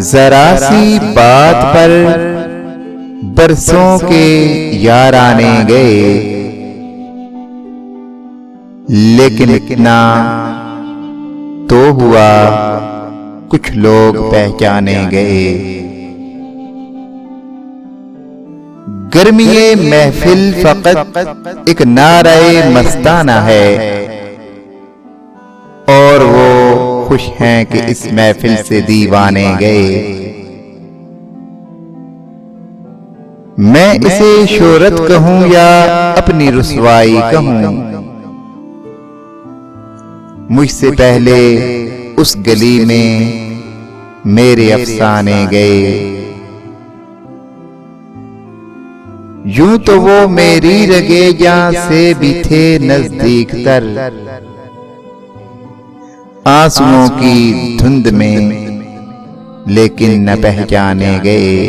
जरा सी बात पर बरसों के यार आने गए, लेकिन इतना तो हुआ कुछ लोग पहचाने गए। गर्मीए महफिल फकत एक नारे मस्ताना है, और वो खुश हैं कि इस महफिल से दीवाने गए। मैं इसे शोहरत कहूं या अपनी रुसवाई कहूं, मुझसे पहले उस गली में मेरे अफसाने गए। यूं तो वो मेरी रगेजा से भी थे नजदीक तर, आंसुओं की धुंध में लेकिन न पहचाने गए।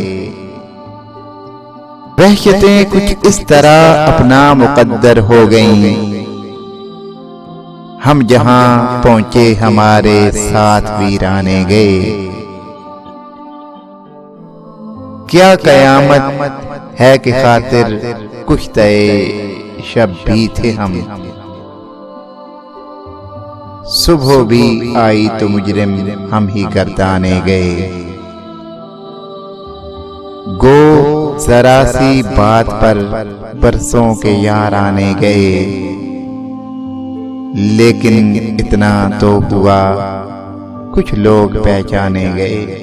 वहशतें कुछ इस तरह अपना मुकद्दर हो गईं, हम जहां पहुंचे हमारे साथ वीराने गए। क्या कयामत है कि खातिर कुछ तय शब भी थे हम, सुबह भी आई तो मुजरिम हम ही गर्दाने गए। गो जरा सी बात पर बरसों के यार आने गए, लेकिन इतना तो हुआ कुछ लोग पहचाने गए।